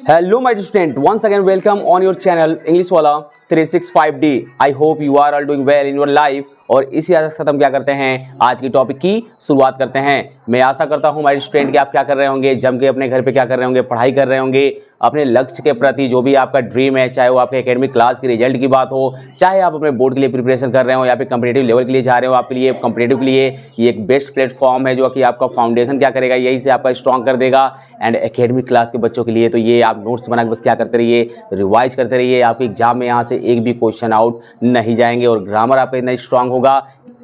Hello my student, once again welcome on your channel English वाला 365D। I hope you are all doing well in your life। और इसी आशा के साथ हम क्या करते हैं, आज की टॉपिक की शुरुआत करते हैं। मैं आशा करता हूँ हमारे स्टूडेंट कि आप क्या कर रहे होंगे, जम के अपने घर पे क्या कर रहे होंगे, पढ़ाई कर रहे होंगे, अपने लक्ष्य के प्रति जो भी आपका ड्रीम है, चाहे वो आपके एकेडमिक क्लास के रिजल्ट की बात हो, चाहे आप अपने बोर्ड के लिए प्रिपरेशन कर रहे हो या फिर कम्पिटेटिव लेवल के लिए जा रहे हो, आपके लिए कम्पिटेटिव के लिए ये एक बेस्ट प्लेटफॉर्म है जो कि आपका फाउंडेशन क्या करेगा, यही से आपका स्ट्रॉन्ग कर देगा। एंड एकेडमिक क्लास के बच्चों के लिए तो ये आप नोट्स बना के बस क्या करते रहिए, रिवाइज करते रहिए। आपके एग्जाम में यहाँ से एक भी क्वेश्चन आउट नहीं जाएंगे और ग्रामर आपका इतना स्ट्रांग होगा।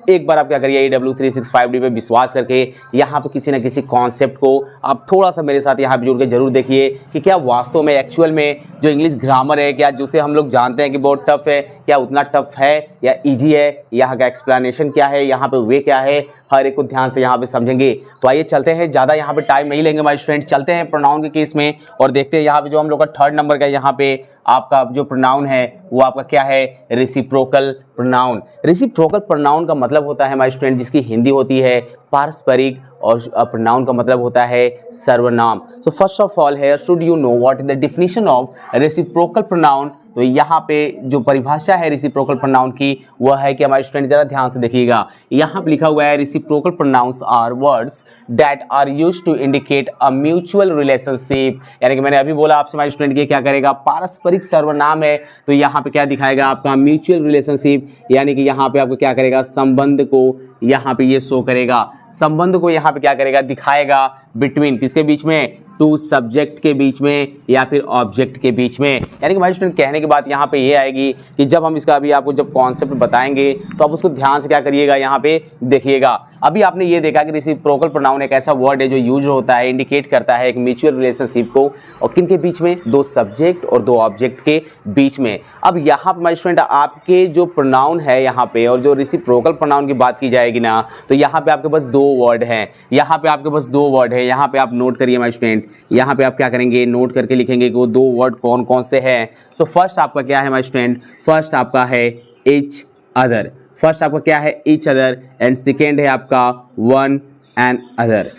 एक बार आप क्या करिए, AW365D पे विश्वास करके यहाँ पे किसी न किसी कॉन्सेप्ट को आप थोड़ा सा मेरे साथ यहाँ पे जुड़ के जरूर देखिए कि क्या वास्तव में एक्चुअल में जो इंग्लिश ग्रामर है, क्या जिसे हम लोग जानते हैं कि बहुत टफ है, क्या उतना टफ है या इजी है, यहाँ का एक्सप्लेनेशन क्या है, यहाँ पे वे क्या है, हर एक को ध्यान से यहाँ पे समझेंगे। तो आइए चलते हैं, ज़्यादा यहाँ पे टाइम नहीं लेंगे हमारे स्टूडेंट, चलते हैं प्रोनाउन के केस में और देखते हैं यहाँ पे जो हम लोग का थर्ड नंबर का यहाँ पे आपका जो प्रोनाउन है वो आपका क्या है, रेसिप्रोकल प्रोनाउन। रेसिप्रोकल प्रोनाउन का मतलब होता है हमारे स्टूडेंट जिसकी हिंदी होती है पारस्परिक और प्रोनाउन का मतलब होता है सर्वनाम। So first of all here should you know what is the definition of reciprocal pronoun. तो यहाँ पे जो परिभाषा है रेसिप्रोकल प्रोनाउन की वह है कि हमारे स्टूडेंट जरा ध्यान से देखिएगा, यहाँ पे लिखा हुआ है reciprocal pronouns are words that are used to indicate a mutual relationship. यानी कि मैंने अभी बोला आपसे हमारे स्टूडेंट ये क्या करेगा, पारस्परिक सर्वनाम है तो यहाँ पे क्या दिखाएगा आपका म्यूचुअल रिलेशनशिप, यानी कि यहाँ पे आपको क्या करेगा, संबंध को यहाँ पे ये शो करेगा, संबंध को यहाँ पे क्या करेगा, दिखाएगा बिटवीन किसके बीच में, टू सब्जेक्ट के बीच में या फिर ऑब्जेक्ट के बीच में। यानी कि हमारे स्टूडेंट कहने की बात यहाँ पे ये आएगी कि जब हम इसका अभी आपको जब कॉन्सेप्ट बताएंगे तो आप उसको ध्यान से क्या करिएगा, यहाँ पे देखिएगा। अभी आपने ये देखा कि रेसिप्रोकल प्रोनाउन एक ऐसा वर्ड है जो यूज होता है, इंडिकेट करता है एक म्यूचुअल रिलेशनशिप को, और किन के बीच में, दो सब्जेक्ट और दो ऑब्जेक्ट के बीच में। अब यहाँ पे हमारे स्टूडेंट आपके जो प्रोनाउन है यहाँ पे और जो रेसिप्रोकल प्रोनाउन की बात की जाएगी ना, तो यहाँ पे आपके पास दो वर्ड हैं, यहाँ पे आपके पास दो वर्ड है। यहाँ पे आप नोट करिए हमारे स्टूडेंट, यहाँ पे आप क्या करेंगे, नोट करके लिखेंगे कि वो दो वर्ड कौन कौन से हैं। सो फर्स्ट आपका क्या है हमारे स्टूडेंट, फर्स्ट आपका है ईच अदर, फर्स्ट आपका क्या है ईच अदर, एंड सेकेंड है आपका वन एंड अदर।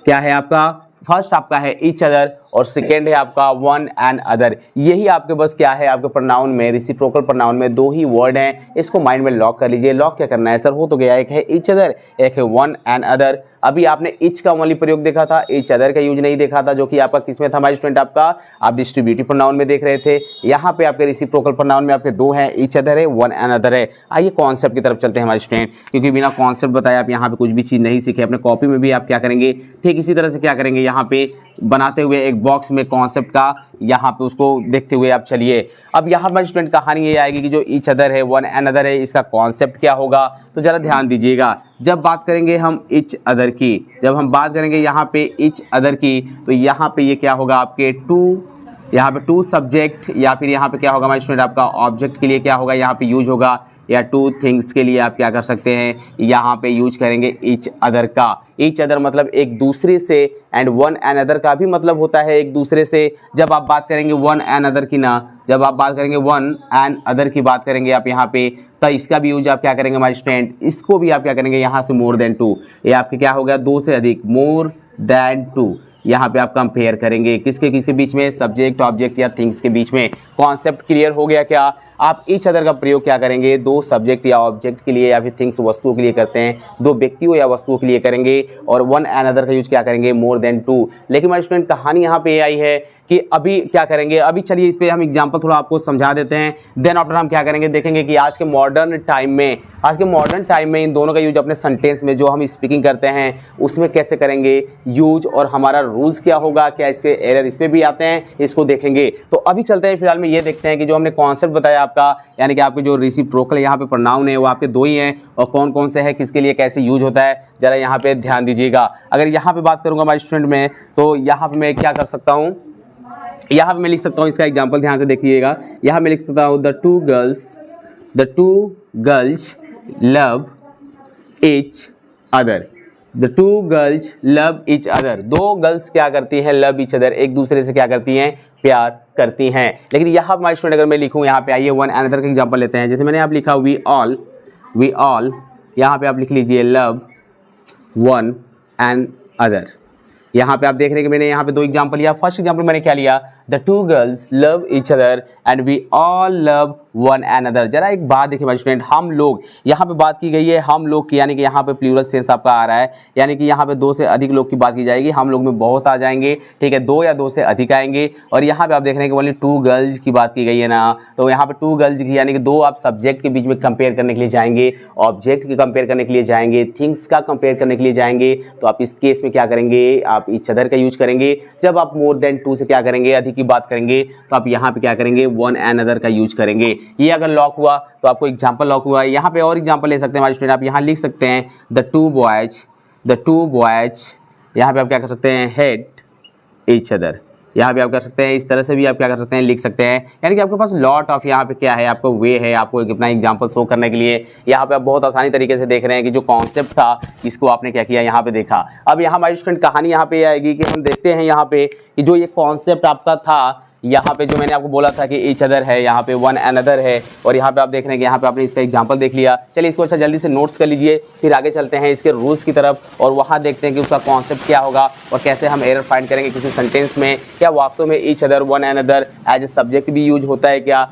क्या है आपका, फर्स्ट आपका है ईच अदर और सेकेंड है आपका वन एंड अदर। यही आपके बस क्या है, आपके प्रोनाउन में, रेसिप्रोकल प्रोनाउन में दो ही वर्ड हैं, इसको माइंड में लॉक कर लीजिए। लॉक क्या करना है सर, हो तो गया, एक है ईच अदर, एक है वन एंड अदर। अभी आपने ईच का ओनली प्रयोग देखा था, ईच अदर का यूज नहीं देखा था, जो कि आपका किसमें था हमारे स्टूडेंट, आपका आप डिस्ट्रीब्यूटिव प्रोनाउन में देख रहे थे। यहाँ पे आपके रेसिप्रोकल प्रोनाउन में आपके दो हैं, ईच अदर है, वन एंड अदर है। आइए कॉन्सेप्ट की तरफ चलते हैं हमारे स्टूडेंट, क्योंकि बिना कॉन्सेप्ट बताए आप यहाँ पे कुछ भी चीज़ नहीं सीखे। अपने कॉपी में भी आप क्या करेंगे, ठीक इसी तरह से क्या करेंगे, यहाँ पे बनाते हुए एक बॉक्स में कॉन्सेप्ट का, यहाँ पे उसको देखते हुए आप चलिए। अब यहाँ पर स्टूडेंट कहानी ये आएगी कि जो ईच अदर है, वन एंड अदर है, इसका कॉन्सेप्ट क्या होगा, तो जरा ध्यान दीजिएगा। जब बात करेंगे हम ईच अदर की, जब हम बात करेंगे यहाँ पे ईच अदर की, तो यहाँ पे ये क्या होगा आपके टू, यहाँ पे टू सब्जेक्ट या फिर यहाँ पे क्या होगा हमारे स्टूडेंट आपका ऑब्जेक्ट के लिए क्या होगा, यहाँ पे यूज होगा, या टू थिंग्स के लिए आप क्या कर सकते हैं, यहाँ पे यूज करेंगे ईच अदर का। ईच अदर मतलब एक दूसरे से, एंड वन एंड अदर का भी मतलब होता है एक दूसरे से। जब आप बात करेंगे वन एंड अदर की ना, जब आप बात करेंगे वन एंड अदर की बात करेंगे आप यहाँ पे, तो इसका भी यूज आप क्या करेंगे हमारे स्टूडेंट, इसको भी आप क्या करेंगे यहाँ से मोर देन टू, ये आपके क्या हो गया, दो से अधिक, मोर देन टू। यहाँ पे आप कंपेयर करेंगे किसके किसके बीच में, सब्जेक्ट ऑब्जेक्ट या थिंग्स के बीच में। कॉन्सेप्ट क्लियर हो गया क्या। आप ईच अदर का प्रयोग क्या करेंगे, दो सब्जेक्ट या ऑब्जेक्ट के लिए या फिर थिंग्स वस्तुओं के लिए करते हैं, दो व्यक्तियों या वस्तुओं के लिए करेंगे, और वन एंड अदर का यूज क्या करेंगे, मोर देन टू। लेकिन हमारे स्टूडेंट कहानी यहाँ पे आई है कि अभी क्या करेंगे, अभी चलिए इस पे हम एग्जांपल थोड़ा आपको समझा देते हैं, देन आफ्टर हम क्या करेंगे, देखेंगे कि आज के मॉडर्न टाइम में, आज के मॉडर्न टाइम में इन दोनों का यूज अपने सेंटेंस में जो हम स्पीकिंग करते हैं उसमें कैसे करेंगे यूज, और हमारा रूल्स क्या होगा, क्या इसके एरर इस पे भी आते हैं, इसको देखेंगे। तो अभी चलते हैं, फिलहाल में ये देखते हैं कि जो हमने कॉन्सेप्ट बताया आपका, यानी कि आपके जो रेसिप्रोकल यहाँ पे प्रोनाउन है वो आपके दो ही हैं, और कौन कौन से हैं, किसके लिए कैसे यूज होता है, जरा यहाँ पे ध्यान दीजिएगा। अगर यहाँ पे बात करूँगा हमारे स्टूडेंट में, तो यहाँ पे मैं क्या कर सकता हूँ, यहाँ पे मैं लिख सकता हूँ, इसका एग्जाम्पल ध्यान से देखिएगा। यहाँ मैं लिख सकता हूँ the two girls love each other, the two girls love each other. दो गर्ल्स क्या करती हैं, लव ईच अदर, एक दूसरे से क्या करती हैं, प्यार करती हैं। लेकिन यहाँ हमारे स्टूडेंट अगर मैं लिखूँ, यहाँ पे आइए वन एंड अदर का एग्जाम्पल लेते हैं। जैसे मैंने आप लिखा वी ऑल, यहाँ पे आप लिख लीजिए लव वन एंड अदर। यहाँ पे आप देख रहे हैं कि मैंने यहाँ पे दो एग्जाम्पल लिया। फर्स्ट एग्जाम्पल मैंने क्या लिया, the two girls love each other and we all love one another. जरा एक बात देखिए माय स्टूडेंट, हम लोग यहाँ पे बात की गई है हम लोग की, यानी कि यहाँ पे प्लूरल सेंस आपका आ रहा है, यानी कि यहाँ पे दो से अधिक लोग की बात की जाएगी। हम लोग में बहुत आ जाएंगे, ठीक है, दो या दो से अधिक आएंगे। और यहाँ पे आप देख रहे हैं कि ओनली टू गर्ल्स की बात की गई है ना, तो यहाँ पे टू गर्ल्स की यानी कि दो आप सब्जेक्ट के बीच में कंपेयर करने के लिए जाएंगे, ऑब्जेक्ट के कंपेयर करने के लिए जाएंगे, थिंग्स का कंपेयर करने के लिए जाएंगे। तो आप इस केस में क्या करेंगे, आप ईच अदर का यूज करेंगे। जब आप मोर देन टू से क्या करेंगे, अधिक की बात करेंगे, तो आप यहाँ पे क्या करेंगे, वन अनदर का यूज करेंगे। ये अगर लॉक हुआ तो आपको एग्जाम्पल लॉक हुआ है। यहाँ पे और एग्जाम्पल ले सकते हैं हमारे स्टूडेंट, आप यहाँ लिख सकते हैं द टू बॉयज, यहाँ पे आप क्या कर सकते हैं, हेट ईच अदर। यहाँ पे आप कर सकते हैं, इस तरह से भी आप क्या कर सकते हैं, लिख सकते हैं। यानी कि आपके पास लॉट ऑफ यहाँ पे क्या है, आपको वे है आपको एक अपना एग्जांपल शो करने के लिए। यहाँ पे आप बहुत आसानी तरीके से देख रहे हैं कि जो कॉन्सेप्ट था इसको आपने क्या किया, यहाँ पे देखा। अब यहाँ हमारी स्टूडेंट कहानी यहाँ पे आएगी कि हम देखते हैं यहाँ पे कि जो ये कॉन्सेप्ट आपका था, यहाँ पे जो मैंने आपको बोला था कि ईच अदर है, यहाँ पे वन अनदर है, और यहाँ पे आप देख रहे हैं कि यहाँ पे आपने इसका एग्जांपल देख लिया। चलिए इसको अच्छा जल्दी से नोट्स कर लीजिए, फिर आगे चलते हैं इसके रूल्स की तरफ और वहाँ देखते हैं कि उसका कॉन्सेप्ट क्या होगा और कैसे हम एरर फाइंड करेंगे किसी सेंटेंस में। क्या वास्तव में each other one another as a subject भी यूज होता है, क्या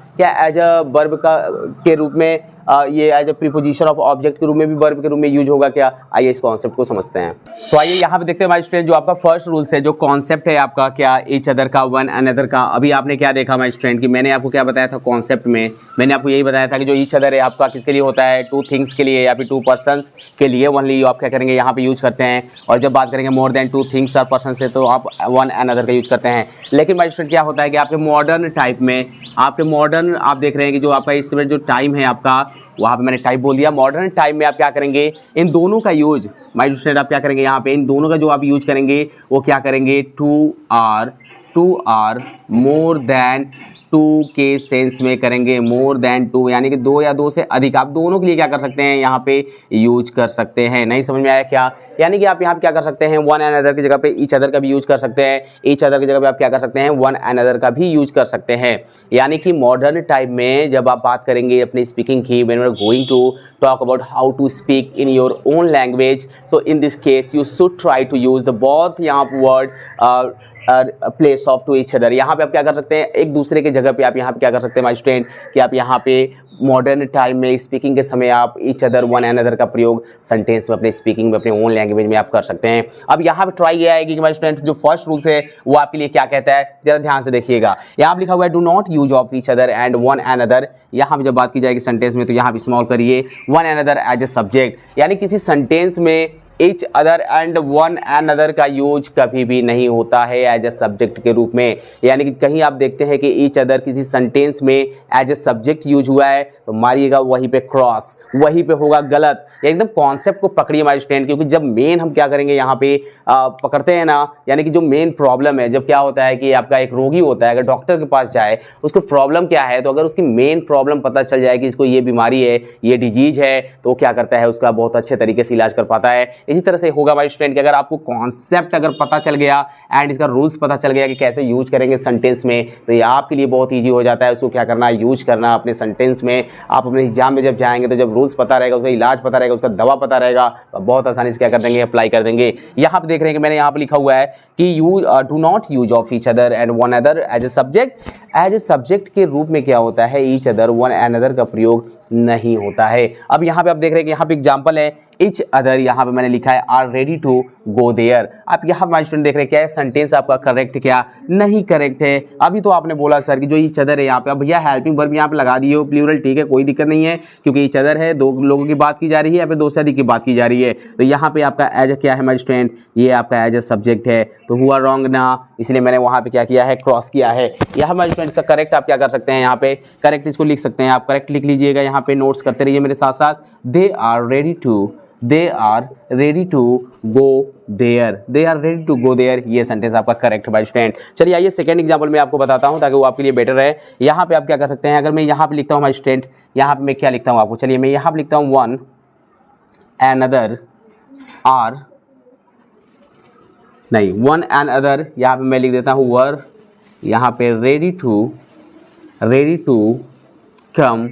एज अ वर्ब के रूप में ये as a preposition of object के रूप में भी वर्ब के रूप में यूज होगा क्या। आइए इस कॉन्सेप्ट को समझते हैं। सो आइए यहाँ पे देखते हैं माय स्टूडेंट, जो आपका फर्स्ट रूल्स है, जो कॉन्सेप्ट है आपका क्या, ईच अदर का, वन अनदर का। अभी आपने क्या देखा माय स्टूडेंट कि मैंने आपको क्या बताया था कॉन्सेप्ट में, मैंने आपको यही बताया था कि जो ईच अदर है आपका किसके लिए होता है, टू थिंग्स के लिए या फिर टू पर्सन्स के लिए ओनली आप क्या करेंगे, यहाँ पे यूज करते हैं। और जब बात करेंगे मोर देन टू थिंग्स और पर्सन से तो आप वन अनदर का यूज करते हैं। लेकिन माय स्टूडेंट क्या होता है कि आपके मॉडर्न टाइप में, आपके मॉडर्न आप देख रहे हैं कि जो आपका इस समय जो टाइम है आपका, वहाँ पे मैंने टाइप बोल दिया, मॉडर्न टाइम में आप क्या करेंगे, इन दोनों का यूज माय स्टूडेंट आप क्या करेंगे, यहाँ पे इन दोनों का जो आप यूज करेंगे वो क्या करेंगे, two or more than two के सेंस में करेंगे। मोर देन टू यानी कि दो या दो से अधिक, आप दोनों के लिए क्या कर सकते हैं, यहाँ पे यूज कर सकते हैं। नहीं समझ में आया क्या, यानी कि आप यहाँ पे क्या कर सकते हैं, वन अनदर की जगह पे ईच अदर का भी यूज कर सकते हैं, ईच अदर की जगह पे आप क्या कर सकते हैं, वन अनदर का भी यूज कर सकते हैं। यानी कि मॉडर्न टाइम में जब आप बात करेंगे अपनी स्पीकिंग की, when we are going to talk about how to speak in your own language, so in this case you should try to use the both यहाँ word place of to each other. यहाँ पे आप क्या कर सकते हैं, एक दूसरे के जगह पे आप यहाँ पे क्या कर सकते हैं माय स्टूडेंट कि आप यहाँ पे मॉडर्न टाइम में स्पीकिंग के समय आप ईच अदर वन अनदर का प्रयोग सेंटेंस में अपने स्पीकिंग में अपने ओन लैंग्वेज में आप कर सकते हैं। अब यहाँ पे ट्राई ये आएगी कि माय स्टूडेंट जो फर्स्ट रूल्स है वो आपके लिए क्या कहता है, जरा ध्यान से देखिएगा। यहाँ पे लिखा हुआ है do not use of each other and one another. यहाँ पे जब बात की जाएगी सेंटेंस में तो यहाँ पे स्मॉल करिए one another as a subject, यानी किसी सेंटेंस में each other and one another का यूज कभी भी नहीं होता है एज ए सब्जेक्ट के रूप में। यानी कि कहीं आप देखते हैं कि ईच अदर किसी सेंटेंस में एज ए सब्जेक्ट यूज हुआ है तो मारिएगा वहीं पे क्रॉस, वहीं पे होगा गलत। एकदम कॉन्सेप्ट को पकड़िए माय स्टूडेंट, क्योंकि जब मेन हम क्या करेंगे यहाँ पे पकड़ते हैं ना, यानी कि जो मेन प्रॉब्लम है, जब क्या होता है कि आपका एक रोगी होता है, अगर डॉक्टर के पास जाए उसको प्रॉब्लम क्या है, तो अगर उसकी मेन प्रॉब्लम पता चल जाए कि इसको ये बीमारी है, ये डिजीज है, तो क्या करता है उसका बहुत अच्छे तरीके से इलाज कर पाता है। इसी तरह से होगा माय स्टूडेंट कि अगर आपको कॉन्सेप्ट अगर पता चल गया एंड इसका रूल्स पता चल गया कि कैसे यूज करेंगे सेंटेंस में, तो ये आपके लिए बहुत ईजी हो जाता है उसको क्या करना, यूज करना अपने सेंटेंस में। आप अपने एग्जाम में जब जाएंगे तो जब रूल्स पता रहेगा, उसका इलाज पता रहेगा, उसका दवा पता रहेगा, तो बहुत आसानी से क्या कर देंगे, अप्लाई कर देंगे। यहाँ पे देख रहे हैं कि मैंने यहाँ पे लिखा हुआ है कि you do not use of each other and one other as a subject. As a subject के रूप में क्या होता है, ईच अदर वन अनदर का प्रयोग नहीं होता है। अब यहाँ पे आप देख रहे हैं कि यहाँ पे एग्जाम्पल है ईच अदर, यहाँ पे मैंने लिखा है are ready to go there. आप यहाँ माय स्टूडेंट देख रहे हैं क्या है, सेंटेंस आपका करेक्ट क्या नहीं करेक्ट है। अभी तो आपने बोला सर कि जो ईच अदर है यहाँ पे, अब भैया हेल्पिंग वर्ब यहाँ पे लगा दिए हो प्लूरल, ठीक है कोई दिक्कत नहीं है, क्योंकि ईच अदर है, दो लोगों की बात की जा रही है या फिर दो से अधिक की बात की जा रही है। तो यहाँ पे आपका एज ए क्या है माय स्टूडेंट, ये आपका एज ए सब्जेक्ट है, तो हुआ रॉन्ग ना, इसलिए मैंने वहाँ पे क्या किया है, क्रॉस किया है। यहाँ माय स्टूडेंट इसका करेक्ट आप क्या कर सकते हैं, यहाँ पे करेक्ट इसको लिख सकते हैं, आप करेक्ट लिख लीजिएगा, यहाँ पे नोट्स करते रहिए मेरे साथ साथ। They are ready to go there, ये सेंटेंस आपका करेक्ट बाय स्टूडेंट। चलिए आइए सेकंड एग्जांपल में आपको बताता हूं ताकि वो आपके लिए बेटर रहे। यहाँ पे आप क्या कर सकते हैं, अगर मैं यहाँ पे लिखता हूँ माय स्टूडेंट, यहाँ पे मैं क्या लिखता हूँ आपको, चलिए मैं यहाँ पे लिखता हूँ वन अनदर यहाँ पे मैं लिख देता हूँ वर, यहाँ पे रेडी टू कम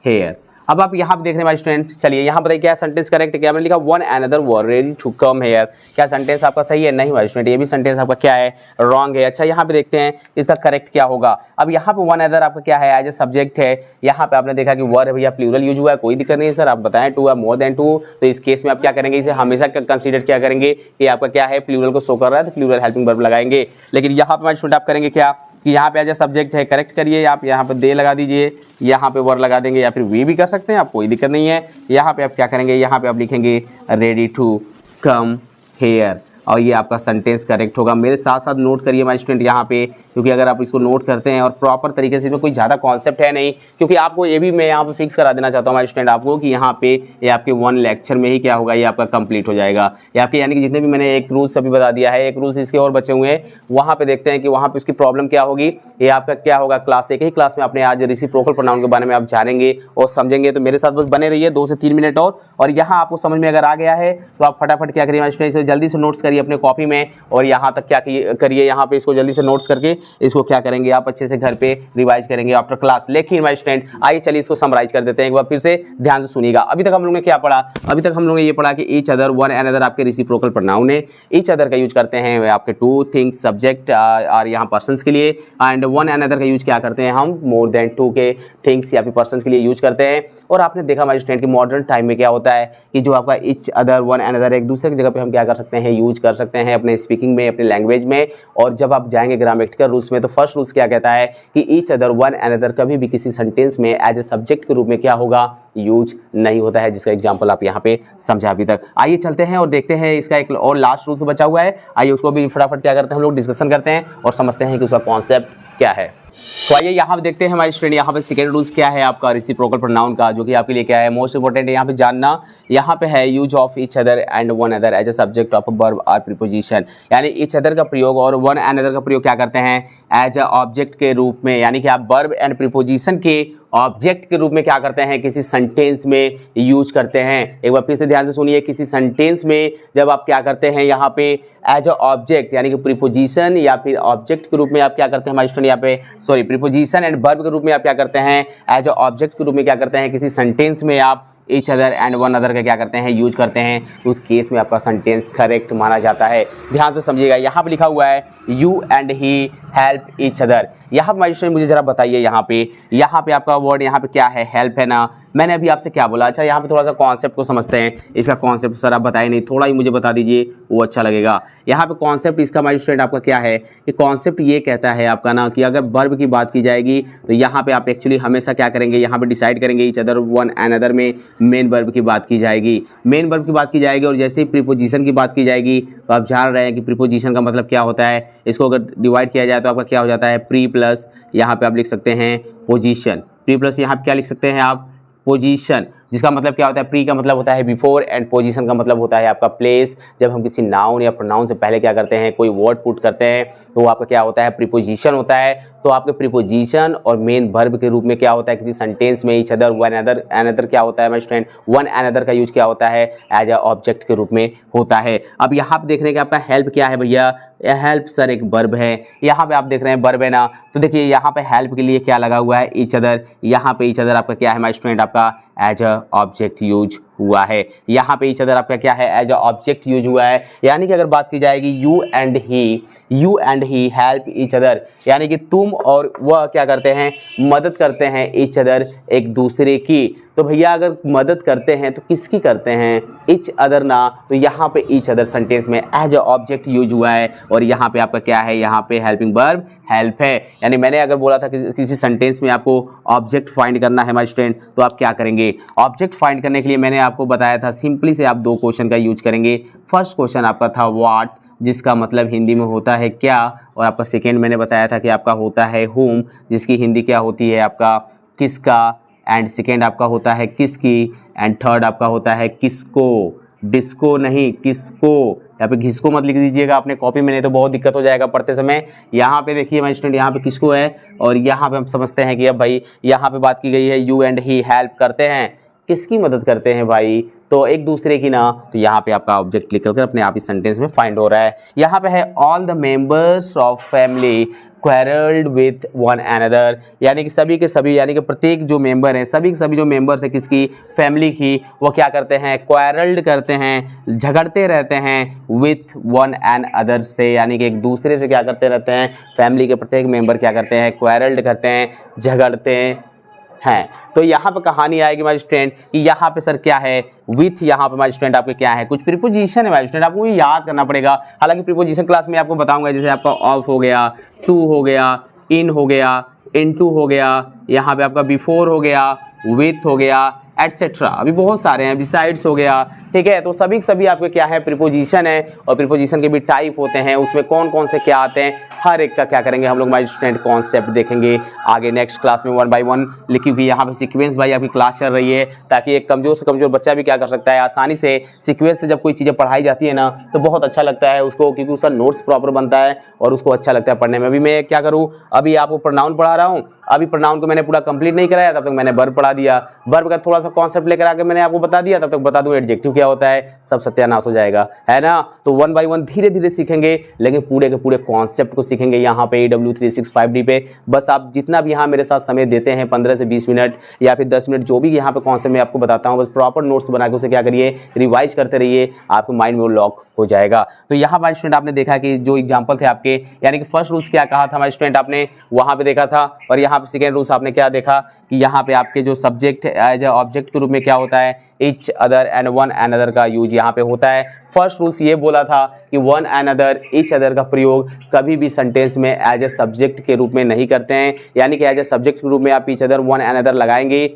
हेयर। अब आप यहाँ पे देख रहे हैं स्टूडेंट, चलिए यहाँ बताइए क्या सेंटेंस करेक्ट, क्या मैंने लिखा one another were ready to come here, क्या सेंटेंस आपका सही है? नहीं स्टूडेंट, ये भी सेंटेंस आपका क्या है? रॉन्ग है। अच्छा यहाँ पे देखते हैं इसका करेक्ट क्या होगा। अब यहाँ पे वन अदर आपका क्या है? एज ए सब्जेक्ट है। यहाँ पे आपने देखा कि वर है भैया, प्लूरल यूज हुआ है, कोई दिक्कत नहीं है सर, आप बताएं टू है मोर देन टू, तो इस केस में आप क्या करेंगे, इसे हमेशा कंसीडर क्या करेंगे कि आपका क्या है, प्लूरल को शो कर रहा है, तो प्लूरल हेल्पिंग वर्ब लगाएंगे। लेकिन यहाँ पे स्टूडेंट आप करेंगे क्या कि यहाँ पे एज ए सब्जेक्ट है, करेक्ट करिए, आप यहाँ पे दे लगा दीजिए, यहाँ पे वर लगा देंगे, या फिर वी भी कर सकते हैं आप, कोई दिक्कत नहीं है। यहाँ पे आप क्या करेंगे, यहाँ पे आप लिखेंगे रेडी टू कम हेयर, और ये आपका सेंटेंस करेक्ट होगा। मेरे साथ साथ नोट करिए माय स्टूडेंट यहाँ पे, क्योंकि अगर आप इसको नोट करते हैं और प्रॉपर तरीके से, इसमें कोई ज़्यादा कॉन्सेप्ट है नहीं, क्योंकि आपको ये भी मैं यहाँ पे फिक्स करा देना चाहता हूँ माय स्टूडेंट आपको कि यहाँ पे ये आपके वन लेक्चर में ही क्या होगा, ये आपका कंप्लीट हो जाएगा। ये आपके यानी कि जितने भी मैंने एक रूल्स अभी बता दिया है, एक रूल्स इसके और बचे हुए हैं, वहाँ पे देखते हैं कि वहाँ पे उसकी प्रॉब्लम क्या होगी। ये आपका क्या होगा, क्लास एक ही क्लास में आपने आज रेसिप्रोकल प्रोनाउन के बारे में आप जानेंगे और समझेंगे। तो मेरे साथ बस बने रहिए 2 से 3 मिनट और यहाँ आपको समझ में अगर आ गया है तो आप फटाफट क्या करिए माय स्टूडेंट, इसे जल्दी से नोट्स करिए अपने कॉपी में, और यहाँ तक क्या करिए, यहाँ पे इसको जल्दी से नोट्स करके इसको क्या करेंगे आप अच्छे से घर पे रिवाइज करेंगे आफ्टर क्लास। लेकिन माय स्टूडेंट आइए चलिए इसको समराइज कर देते हैं एक बार फिर से, ध्यान से सुनिएगा। अभी तक हम लोगों ने क्या पढ़ा, अभी तक हम लोगों ने ये पढ़ा कि ईच अदर वन अनदर आपके रेसिप्रोकल प्रोनाउन है। ईच अदर का यूज करते हैं आपके टू थिंग्स सब्जेक्ट और यहाँ पर्सन्स के लिए, एंड वन अनदर का यूज क्या करते हैं हम मोर देन टू के थिंग्स या फिर पर्सन्स के लिए यूज करते हैं। और आपने देखा माय स्टूडेंट कि मॉडर्न टाइम में क्या होता है कि जो आपका ईच अदर वन अनदर एक दूसरे की जगह पे हम क्या कर सकते हैं, यूज कर सकते हैं अपने स्पीकिंग में, अपने लैंग्वेज में। और जब आप जाएंगे ग्रामेटिकल रूल्स में तो फर्स्ट रूल्स क्या कहता है कि ईच अदर वन अनदर कभी भी किसी सेंटेंस में एज ए सब्जेक्ट के रूप में क्या होगा, यूज नहीं होता है, जिसका एग्जांपल आप यहाँ पे समझा अभी तक। आइए चलते हैं और देखते हैं इसका एक और लास्ट रूल्स बचा हुआ है, आइए उसको भी फटाफट क्या करते हैं हम लोग डिस्कशन करते हैं और समझते हैं कि उसका कॉन्सेप्ट क्या है। तो आइए यहाँ पे देखते हैं हमारे स्टूडेंट, यहाँ पे सेकंड रूल्स क्या है आपका रेसिप्रोकल प्रोनाउन का, जो कि आपके लिए क्या है मोस्ट इंपोर्टेंट है यहाँ पे जानना। यहाँ पे है use of each other and one other as a subject of verb और प्रीपोजिशन, यानी ईच अदर का प्रयोग और वन अनदर का प्रयोग क्या करते हैं एज ए ऑब्जेक्ट के रूप में, यानी कि आप वर्ब एंड प्रीपोजिशन के ऑब्जेक्ट के रूप में क्या करते हैं, किसी सेंटेंस में यूज करते हैं। एक बार फिर से ध्यान से सुनिए, किसी सेंटेंस में जब आप क्या करते हैं यहाँ पे एज अ ऑब्जेक्ट यानी कि प्रीपोजिशन या फिर ऑब्जेक्ट के रूप में आप क्या करते हैं हमारे स्टूडेंट यहाँ पे, सॉरी प्रीपोजिशन एंड वर्ब के रूप में आप क्या करते हैं, एज अ ऑब्जेक्ट के रूप में क्या करते हैं, किसी सेंटेंस में आप each other and one other का क्या करते हैं, यूज करते हैं, तो उस केस में आपका सेंटेंस करेक्ट माना जाता है। ध्यान से समझिएगा, यहाँ पे लिखा हुआ है you and he help each other. यहाँ पे मुझे जरा बताइए, यहाँ पे आपका वर्ड यहाँ पे क्या है, हेल्प है ना। मैंने अभी आपसे क्या बोला, अच्छा यहाँ पे थोड़ा सा कॉन्सेप्ट को समझते हैं। इसका कॉन्सेप्ट सर आप बताए नहीं, थोड़ा ही मुझे बता दीजिए, वो अच्छा लगेगा। यहाँ पे कॉन्सेप्ट इसका माय स्टूडेंट आपका क्या है कि कॉन्सेप्ट ये कहता है आपका ना कि अगर वर्ब की बात की जाएगी तो यहाँ पे आप एक्चुअली हमेशा क्या करेंगे, यहाँ पे डिसाइड करेंगे ईच अदर वन अनदर में मेन वर्ब की बात की जाएगी, मेन वर्ब की बात की जाएगी। और जैसे ही प्रीपोजिशन की बात की जाएगी तो आप जान रहे हैं कि प्रीपोजिशन का मतलब क्या होता है। इसको अगर डिवाइड किया जाए तो आपका क्या हो जाता है, प्री प्लस यहाँ पे आप लिख सकते हैं पोजीशन, प्री प्लस यहाँ पे क्या लिख सकते हैं आप, पोजीशन, जिसका मतलब क्या होता है, प्री का मतलब होता है बिफोर एंड पोजीशन का मतलब होता है आपका प्लेस। जब हम किसी नाउन या प्रोनाउन से पहले क्या करते हैं, कोई वर्ड पुट करते हैं तो वो आपका क्या होता है, प्रीपोजिशन होता है। तो आपके प्रीपोजिशन और मेन वर्ब के रूप में क्या होता है किसी सेंटेंस में ईच अदर वन अनदर क्या होता है माय स्टूडेंट, वन अनदर का यूज क्या होता है, एज अ ऑब्जेक्ट के रूप में होता है। अब यहाँ पे देख रहे हैं कि आपका हेल्प क्या है भैया, हेल्प सर एक वर्ब है। यहाँ पे आप देख रहे हैं वर्ब है ना, तो देखिए यहाँ पे हेल्प के लिए क्या लगा हुआ है, ईच अदर। यहाँ पे ईच अदर आपका क्या है माय स्टूडेंट, आपका एज अ ऑब्जेक्ट यूज हुआ है। यहाँ पे ईच अदर आपका क्या है, एज अ ऑब्जेक्ट यूज हुआ है। यानी कि अगर बात की जाएगी you and he help each other, यानी कि तुम और वह क्या करते हैं, मदद करते हैं ईच अदर एक दूसरे की। तो भैया अगर मदद करते हैं तो किसकी करते हैं, ईच अदर ना। तो यहाँ पे ईच अदर सेंटेंस में एज अ ऑब्जेक्ट यूज हुआ है और यहाँ पे आपका क्या है, यहाँ पे हेल्पिंग वर्ब हेल्प है। यानी मैंने अगर बोला था किसी सेंटेंस में आपको ऑब्जेक्ट फाइंड करना है माय स्टूडेंट, तो आप क्या करेंगे, ऑब्जेक्ट फाइंड करने के लिए मैंने आपको बताया था सिंपली से आप 2 क्वेश्चन का यूज करेंगे। फर्स्ट क्वेश्चन आपका था व्हाट, जिसका मतलब हिंदी में होता है क्या, और आपका सेकेंड मैंने बताया था कि आपका होता है हुम, जिसकी हिंदी क्या होती है आपका किसका, एंड सेकेंड आपका होता है किसकी, एंड थर्ड आपका होता है किसको, डिस्को नहीं किसको। यहाँ पे घिसको मत लिख दीजिएगा अपने कॉपी में, नहीं तो बहुत दिक्कत हो जाएगा पढ़ते समय। यहाँ पे देखिए माय स्टूडेंट, यहाँ पे किसको है और यहाँ पे हम समझते हैं कि अब भाई यहाँ पे बात की गई है यू एंड ही हेल्प करते हैं किसकी मदद करते हैं भाई, तो एक दूसरे की ना। तो यहाँ पे आपका ऑब्जेक्ट लिख कर अपने आप इस सेंटेंस में फाइंड हो रहा है। यहाँ पे है all the members of family quarreled with one another, यानी कि सभी के सभी, यानी कि प्रत्येक जो मेंबर हैं, सभी के सभी जो मेंबर्स है किसकी, फैमिली की, वो क्या करते हैं, quarreled करते हैं, झगड़ते रहते हैं with one and other से, यानी कि एक दूसरे से क्या करते रहते हैं, फैमिली के प्रत्येक मेंबर क्या करते हैं, quarreled करते हैं, झगड़ते हैं। तो यहाँ पे कहानी आएगी माय स्टूडेंट कि यहाँ पे सर क्या है, विथ, यहाँ पे माय स्टूडेंट आपके क्या है, कुछ प्रीपोजिशन है माय स्टूडेंट, आपको ये याद करना पड़ेगा। हालांकि प्रीपोजिशन क्लास में आपको बताऊंगा, जैसे आपका ऑफ हो गया, टू हो गया, इन हो गया, इनटू हो गया, यहाँ पे आपका बिफोर हो गया, विथ हो गया, एटसेट्रा, अभी बहुत सारे हैं, बिसाइड्स हो गया, ठीक है। तो सभी सभी आपके क्या है, प्रीपोजिशन है, और प्रीपोजिशन के भी टाइप होते हैं, उसमें कौन कौन से क्या आते हैं, हर एक का क्या करेंगे हम लोग माय स्टूडेंट कॉन्सेप्ट देखेंगे आगे नेक्स्ट क्लास में 1 बाय 1 लिखी हुई। यहाँ पे सीक्वेंस भाई आपकी क्लास चल रही है, ताकि एक कमजोर से कमजोर बच्चा भी क्या कर सकता है, आसानी से सीक्वेंस से जब कोई चीज़ें पढ़ाई जाती है ना, तो बहुत अच्छा लगता है उसको, क्योंकि उसका नोट्स प्रॉपर बनता है और उसको अच्छा लगता है पढ़ने में। अभी मैं क्या करूँ, अभी आपको प्रोनाउन पढ़ा रहा हूँ, अभी प्रोनाउन को मैंने पूरा कंप्लीट नहीं कराया, तब तक मैंने वर्ब पढ़ा दिया, वर्ब का थोड़ा सा कॉन्सेप्ट लेकर आके मैंने आपको बता दिया, तब तक बता दूं एडजेक्टिव क्या होता है, सब सत्यानाश हो जाएगा, है ना। तो 1 बाय 1 धीरे धीरे सीखेंगे, लेकिन पूरे के पूरे कॉन्सेप्ट को सीखेंगे यहाँ पे AW365D पे। बस आप जितना भी यहाँ मेरे साथ समय देते हैं 15 से 20 मिनट या फिर 10 मिनट, जो भी यहाँ पे कॉन्सेप्ट मैं आपको बताता हूँ, बस प्रॉपर नोट्स बना के उसे क्या करिए, रिवाइज करते रहिए, आपके माइंड में वो लॉक हो जाएगा। तो यहाँ पर स्टूडेंट आपने देखा कि जो एग्जाम्पल थे आपके, यानी कि फर्स्ट रूल्स क्या कहा था हमारे स्टूडेंट, आपने वहाँ पे देखा था, और यहाँ पे सेकेंड रूल्स आपने क्या देखा कि यहाँ पे आपके जो सब्जेक्ट एज ऑब्जेक्ट के रूप में क्या होता है, each other and one another का यूज यहाँ पे होता है। फर्स्ट रूल्स ये बोला था कि वन अनदर, ईच अदर का प्रयोग कभी भी सेंटेंस में एज ए सब्जेक्ट के रूप में नहीं करते हैं, यानी कि एज ए सब्जेक्ट के रूप में आप ईच अदर वन अनदर लगाएंगे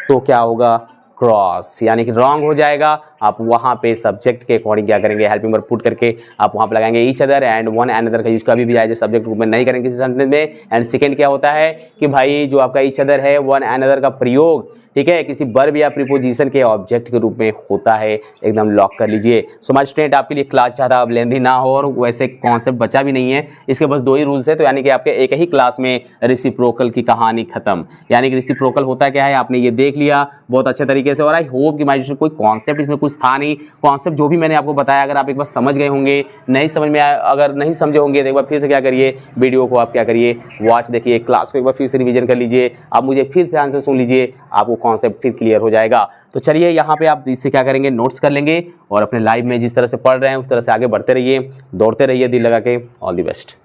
तो क्या होगा, क्रॉस, यानी कि रॉन्ग हो जाएगा। आप वहाँ पे सब्जेक्ट के अकॉर्डिंग क्या करेंगे, हेल्पिंग वर्ब पुट करके आप वहाँ पे लगाएंगे each other and one another का यूज कभी भी एज ए सब्जेक्ट रूप में नहीं करेंगे किसी सेंटेंस में। एंड सेकंड क्या होता है कि भाई जो आपका ईच अदर है, वन अनदर का प्रयोग, ठीक है, किसी वर्ब या प्रीपोजिशन के ऑब्जेक्ट के रूप में होता है, एकदम लॉक कर लीजिए। सो माय स्टूडेंट आपके लिए क्लास ज़्यादा अब लेंदी ना हो, और वैसे कॉन्सेप्ट बचा भी नहीं है, इसके बस 2 ही रूल्स है, तो यानी कि आपके एक ही क्लास में रेसिप्रोकल की कहानी खत्म। यानी कि रेसिप्रोकल होता क्या है आपने ये देख लिया बहुत अच्छे तरीके से, और आई होप कि माय स्टूडेंट कोई कॉन्सेप्ट इसमें कुछ था नहीं, कॉन्सेप्ट जो भी मैंने आपको बताया अगर आप एक बार समझ गए होंगे, नहीं समझ में आया, अगर नहीं समझे होंगे तो एक बार फिर से क्या करिए, वीडियो को आप क्या करिए, वॉच देखिए, क्लास को एक बार फिर से रिवीजन कर लीजिए, आप मुझे फिर ध्यान से सुन लीजिए, आपको कॉन्सेप्ट फिर क्लियर हो जाएगा। तो चलिए यहाँ पे आप इससे क्या करेंगे, नोट्स कर लेंगे, और अपने लाइफ में जिस तरह से पढ़ रहे हैं उस तरह से आगे बढ़ते रहिए, दौड़ते रहिए दिल लगा के। All the best.